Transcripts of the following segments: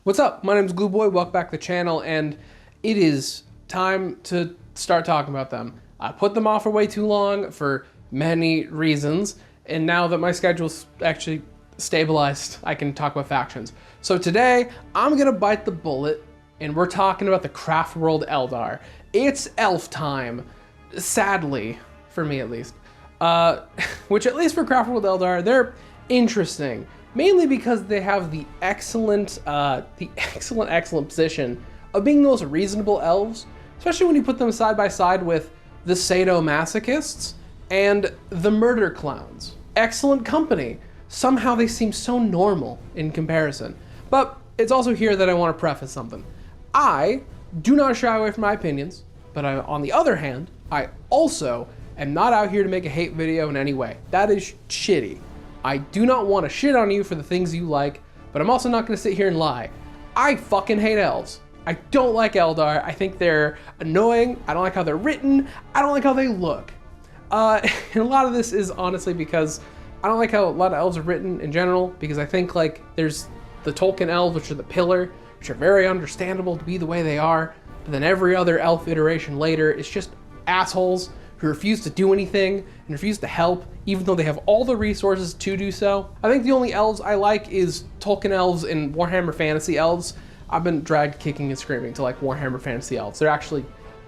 What's up? My name's Glue Boy. Welcome back to the channel, and it is time to start talking about them. I put them off for way too long for many reasons, and now that my schedule's actually stabilized, I can talk about factions. So today, I'm gonna bite the bullet, and we're talking about the Craftworld Eldar. It's elf time, sadly, for me at least. Which at least for Craftworld Eldar, they're interesting. Mainly because they have the excellent position of being the most reasonable elves, especially when you put them side by side with the sadomasochists and the murder clowns. Excellent company. Somehow they seem so normal in comparison. But it's also here that I want to preface something. I do not shy away from my opinions, but on the other hand, I also am not out here to make a hate video in any way. That is shitty. I do not want to shit on you for the things you like, but I'm also not going to sit here and lie. I fucking hate elves. I don't like Eldar. I think they're annoying. I don't like how they're written. I don't like how they look. And a lot of this is honestly because I don't like how a lot of elves are written in general, because I think like there's the Tolkien elves, which are the pillar, which are very understandable to be the way they are, but then every other elf iteration later is just assholes who refuse to do anything and refuse to help, even though they have all the resources to do so. I think the only elves I like is Tolkien elves and Warhammer fantasy elves. I've been dragged kicking and screaming to like Warhammer fantasy elves. They're actually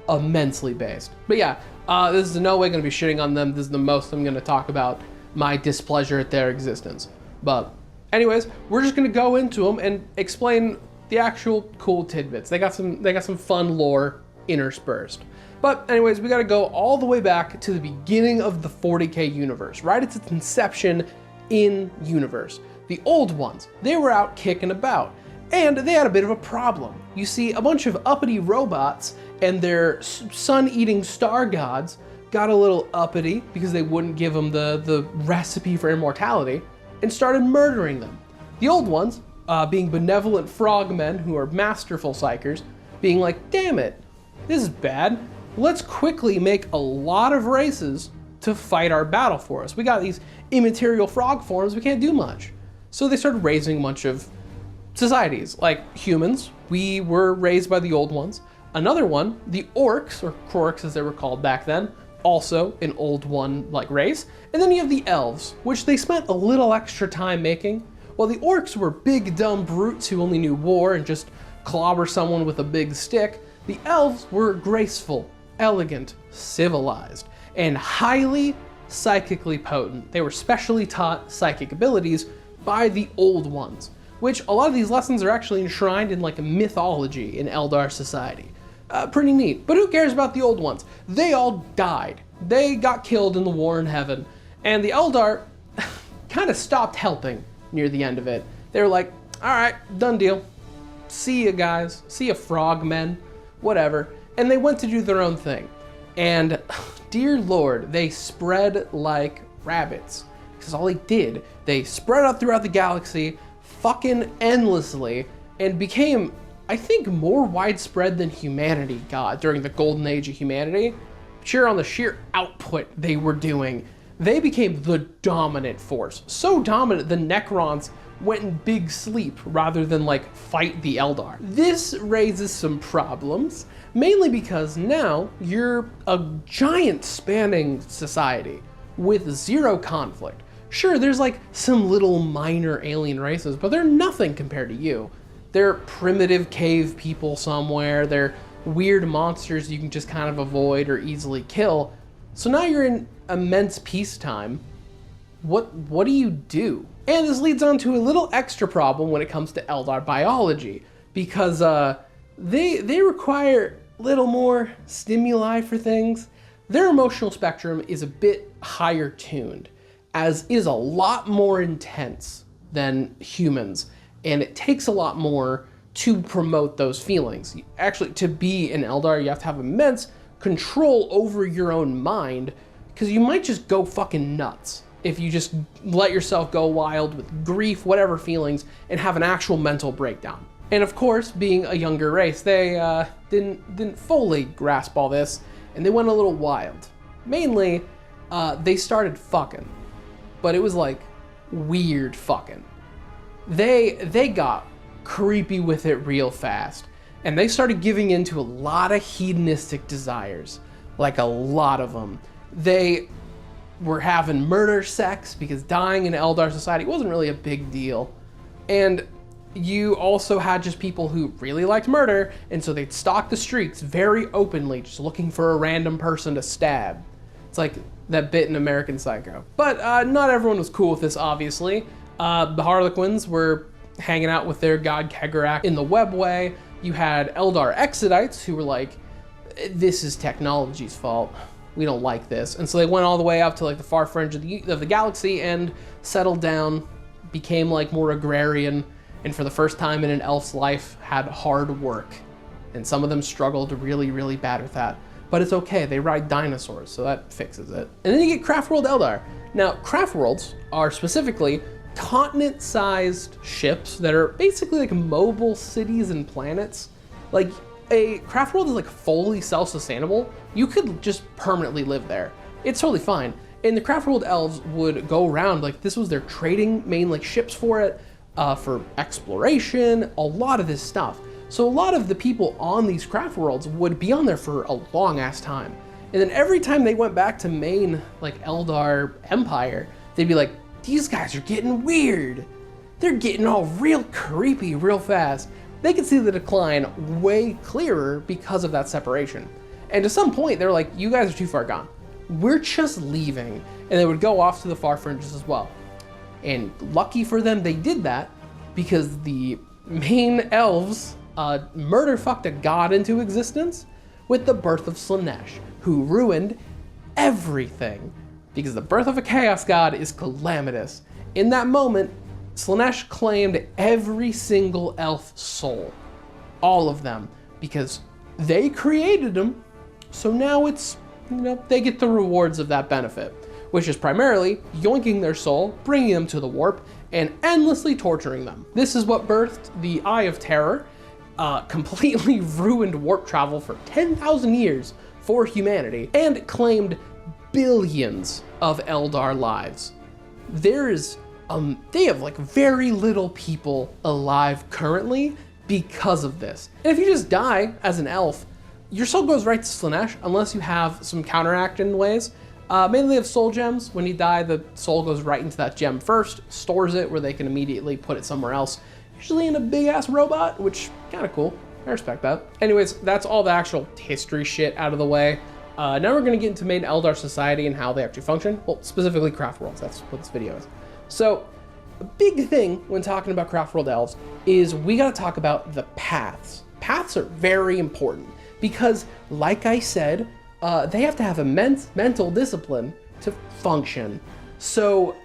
immensely based. But yeah, this is in no way gonna be shitting on them. This is the most I'm gonna talk about my displeasure at their existence. But anyways, we're just gonna go into them and explain the actual cool tidbits. They got some fun lore interspersed. But anyways, we gotta go all the way back to the beginning of the 40k universe, right? It's its inception in universe. The old ones, they were out kicking about, and they had a bit of a problem. You see, a bunch of uppity robots and their sun-eating star gods got a little uppity because they wouldn't give them the recipe for immortality and started murdering them. The old ones, being benevolent frogmen who are masterful psychers, being like, damn it, this is bad. Let's quickly make a lot of races to fight our battle for us. We got these immaterial frog forms, we can't do much. So they started raising a bunch of societies, like humans. We were raised by the old ones. Another one, the orcs, or Krorks as they were called back then, also an old one like race. And then you have the elves, which they spent a little extra time making. While the orcs were big dumb brutes who only knew war and just clobber someone with a big stick, the elves were graceful, elegant, civilized, and highly psychically potent. They were specially taught psychic abilities by the old ones, which a lot of these lessons are actually enshrined in like a mythology in Eldar society. Pretty neat. But who cares about the old ones? They all died. They got killed in the war in heaven, and the Eldar kind of stopped helping near the end of it. They were like, all right, done deal. See ya, guys. See ya, frogmen. Whatever. And they went to do their own thing. And dear Lord, they spread like rabbits. Because all they did, they spread out throughout the galaxy fucking endlessly and became, I think, more widespread than humanity got during the golden age of humanity. Sure, on the sheer output they were doing, they became the dominant force. So dominant, the Necrons went in big sleep rather than like fight the Eldar. This raises some problems, mainly because now you're a giant spanning society with zero conflict. Sure, there's like some little minor alien races, but they're nothing compared to you. They're primitive cave people somewhere, they're weird monsters you can just kind of avoid or easily kill. So now you're in immense peacetime. What do you do? And this leads on to a little extra problem when it comes to Eldar biology, because they require a little more stimuli for things. Their emotional spectrum is a bit higher tuned, as is a lot more intense than humans, and it takes a lot more to promote those feelings. Actually, to be an Eldar, you have to have immense control over your own mind, because you might just go fucking nuts if you just let yourself go wild with grief, whatever feelings, and have an actual mental breakdown. And of course, being a younger race, they didn't fully grasp all this, and they went a little wild. Mainly, they started fucking, but it was like weird fucking. They got creepy with it real fast. And they started giving into a lot of hedonistic desires, like a lot of them. They were having murder sex because dying in Eldar society wasn't really a big deal. And you also had just people who really liked murder, and so they'd stalk the streets very openly, just looking for a random person to stab. It's like that bit in American Psycho. But not everyone was cool with this, obviously. The Harlequins were hanging out with their god Kegarak in the Webway. You had Eldar Exodites who were like, this is technology's fault. We don't like this. And so they went all the way up to like the far fringe of the galaxy and settled down, became like more agrarian, and for the first time in an elf's life had hard work. And some of them struggled really, really bad with that. But it's okay, they ride dinosaurs, so that fixes it. And then you get Craftworld Eldar. Now, Craftworlds are specifically continent-sized ships that are basically like mobile cities and planets. Like, a Craftworld is like fully self-sustainable. You could just permanently live there. It's totally fine. And the Craftworld elves would go around, like this was their trading main like ships for it, for exploration, a lot of this stuff. So a lot of the people on these craft worlds would be on there for a long ass time. And then every time they went back to main like Eldar Empire, they'd be like, these guys are getting weird. They're getting all real creepy real fast. They could see the decline way clearer because of that separation. And to some point, they're like, you guys are too far gone. We're just leaving. And they would go off to the far fringes as well. And lucky for them, they did that because the main elves murder fucked a god into existence with the birth of Slaanesh, who ruined everything. Because the birth of a chaos god is calamitous. In that moment, Slaanesh claimed every single elf soul. All of them. Because they created them. So now it's, they get the rewards of that benefit. Which is primarily yoinking their soul, bringing them to the warp, and endlessly torturing them. This is what birthed the Eye of Terror, completely ruined warp travel for 10,000 years for humanity, and claimed billions of Eldar lives. There's, they have like very little people alive currently because of this. And if you just die as an elf, your soul goes right to Slaanesh unless you have some counteracting ways. Mainly of soul gems. When you die, the soul goes right into that gem first, stores it where they can immediately put it somewhere else, usually in a big ass robot, which kind of cool. I respect that. Anyways, that's all the actual history shit out of the way. Now we're gonna get into main Eldar society and how they actually function. Well, specifically craft worlds, that's what this video is. So, a big thing when talking about Craftworld elves is we gotta talk about the paths. Paths are very important because, like I said, they have to have immense mental discipline to function. So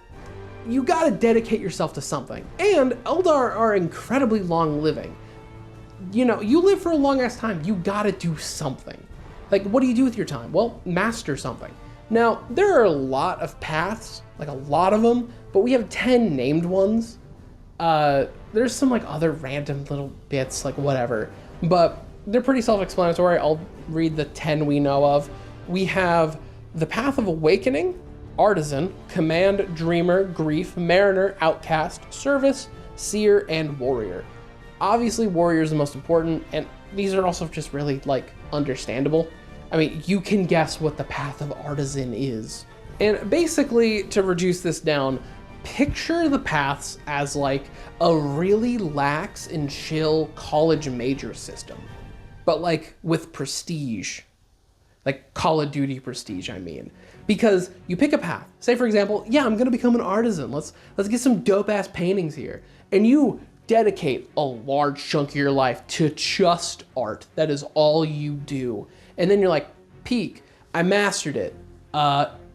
you gotta dedicate yourself to something. And Eldar are incredibly long living. You live for a long ass time, you gotta do something. Like, what do you do with your time? Well, master something. Now, there are a lot of paths, like a lot of them, but we have 10 named ones. There's some like other random little bits, like whatever, but they're pretty self-explanatory. I'll read the 10 we know of. We have the Path of Awakening, Artisan, Command, Dreamer, Grief, Mariner, Outcast, Service, Seer, and Warrior. Obviously, Warrior is the most important, and these are also just really, like, understandable. I mean, you can guess what the Path of Artisan is. And basically, to reduce this down, picture the paths as, like, a really lax and chill college major system. But like with prestige, like Call of Duty prestige, I mean. Because you pick a path. Say for example, yeah, I'm gonna become an artisan. Let's get some dope ass paintings here. And you dedicate a large chunk of your life to just art. That is all you do. And then you're like, peak, I mastered it.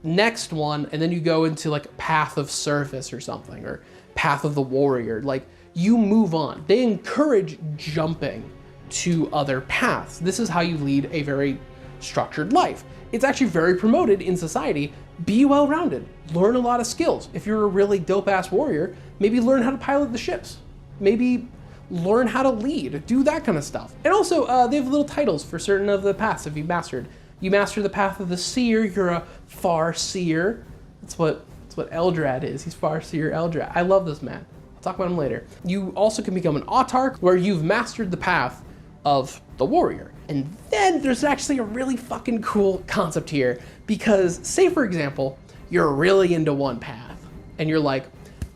Next one, and then you go into like Path of Service or something, or Path of the Warrior. Like, you move on. They encourage jumping to other paths. This is how you lead a very structured life. It's actually very promoted in society. Be well-rounded, learn a lot of skills. If you're a really dope-ass warrior, maybe learn how to pilot the ships. Maybe learn how to lead, do that kind of stuff. And also, they have little titles for certain of the paths if you mastered. You master the Path of the Seer, you're a Far Seer. That's what Eldrad is. He's Far Seer Eldrad. I love this man. I'll talk about them later. You also can become an autarch, where you've mastered the path of the warrior. And then there's actually a really fucking cool concept here, because say for example, you're really into one path and you're like,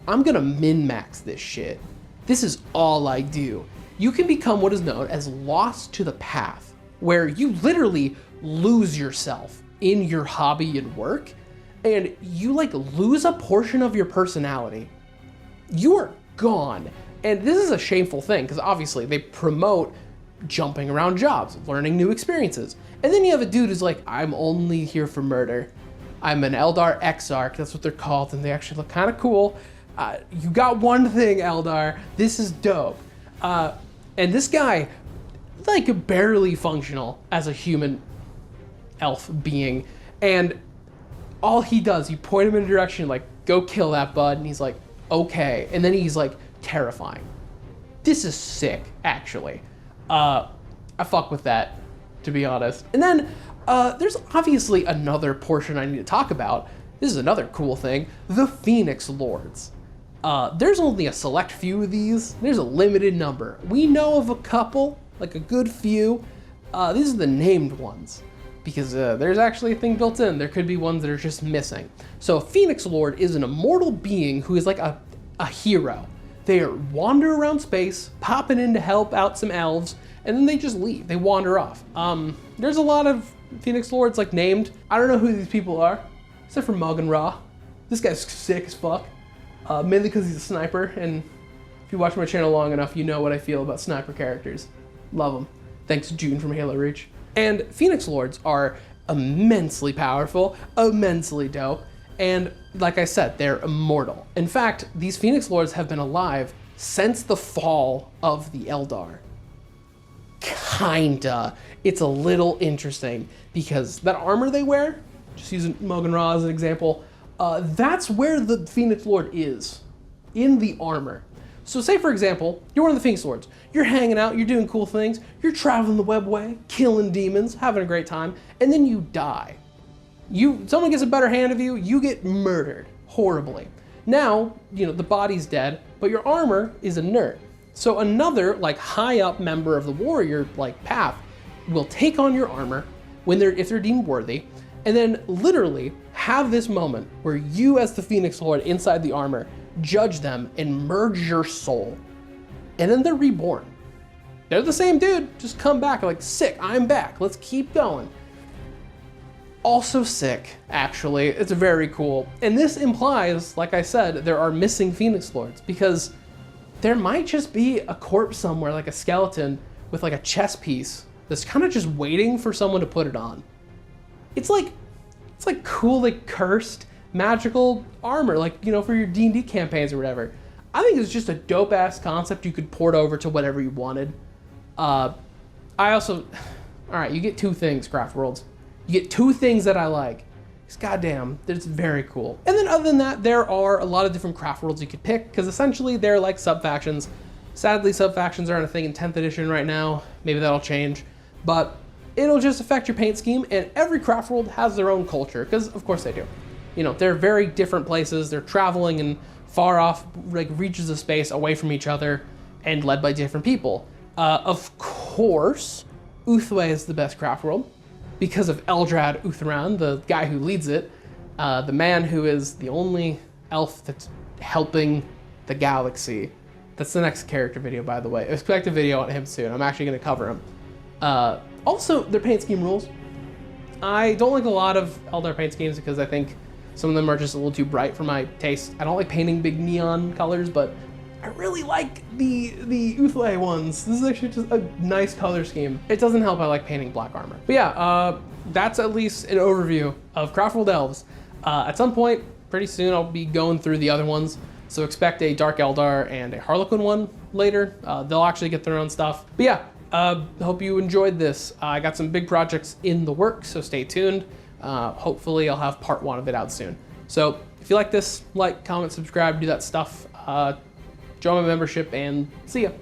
I'm gonna min-max this shit. This is all I do. You can become what is known as lost to the path, where you literally lose yourself in your hobby and work, and you like lose a portion of your personality. You are gone. And this is a shameful thing, because obviously they promote jumping around jobs, learning new experiences. And then you have a dude who's like, I'm only here for murder. I'm an Eldar Exarch, that's what they're called, and they actually look kind of cool. You got one thing, Eldar, this is dope. And this guy, like barely functional as a human elf being. And all he does, you point him in a direction, like, go kill that bud, and he's like, okay. And then he's like, terrifying. This is sick, actually. I fuck with that, to be honest. And then there's obviously another portion I need to talk about. This is another cool thing, the Phoenix Lords. There's only a select few of these. There's a limited number. We know of a couple, like a good few. These are the named ones, because there's actually a thing built in. There could be ones that are just missing. So a Phoenix Lord is an immortal being who is like a hero. They wander around space, popping in to help out some elves, and then they just leave. They wander off. There's a lot of Phoenix Lords like named. I don't know who these people are, except for Mug and Ra. This guy's sick as fuck, mainly because he's a sniper, and if you watch my channel long enough, you know what I feel about sniper characters. Love them. Thanks, June from Halo Reach. And Phoenix Lords are immensely powerful, immensely dope, and like I said, they're immortal. In fact, these Phoenix Lords have been alive since the fall of the Eldar. Kinda. It's a little interesting, because that armor they wear, just using Mogan Ra as an example, that's where the Phoenix Lord is, in the armor. So say for example, you're one of the Phoenix Lords. You're hanging out, you're doing cool things, you're traveling the webway, killing demons, having a great time, and then you die. Someone gets a better hand of you, you get murdered horribly. Now, the body's dead, but your armor is inert. So another like high up member of the warrior like path will take on your armor if they're deemed worthy, and then literally have this moment where you as the Phoenix Lord inside the armor judge them and merge your soul. And then they're reborn. They're the same dude, just come back like, sick, I'm back, let's keep going. Also sick, actually. It's very cool. And this implies, like I said, there are missing Phoenix Lords, because there might just be a corpse somewhere, like a skeleton with like a chest piece that's kind of just waiting for someone to put it on. It's like cool, like cursed magical armor, like, for your D&D campaigns or whatever. I think it's just a dope ass concept you could port over to whatever you wanted. All right, you get two things, Craftworlds. You get two things that I like. Because goddamn, it's very cool. And then other than that, there are a lot of different Craftworlds you could pick, because essentially they're like sub-factions. Sadly, sub-factions aren't a thing in 10th edition right now. Maybe that'll change. But it'll just affect your paint scheme, and every Craftworld has their own culture, because of course they do. They're very different places. They're traveling in far off like reaches of space away from each other and led by different people. Of course, Uthway is the best Craftworld, because of Eldrad Uthran, the guy who leads it, the man who is the only elf that's helping the galaxy. That's the next character video, by the way. Expect a video on him soon. I'm actually going to cover him. Also, their paint scheme rules. I don't like a lot of Eldar paint schemes because I think some of them are just a little too bright for my taste. I don't like painting big neon colors, but I really like the Uthway ones. This is actually just a nice color scheme. It doesn't help I like painting black armor. But yeah, that's at least an overview of Craftworld Elves. At some point, pretty soon, I'll be going through the other ones. So expect a Dark Eldar and a Harlequin one later. They'll actually get their own stuff. But yeah, hope you enjoyed this. I got some big projects in the works, so stay tuned. Hopefully I'll have part 1 of it out soon. So if you like this, like, comment, subscribe, do that stuff. Join my membership, and see ya.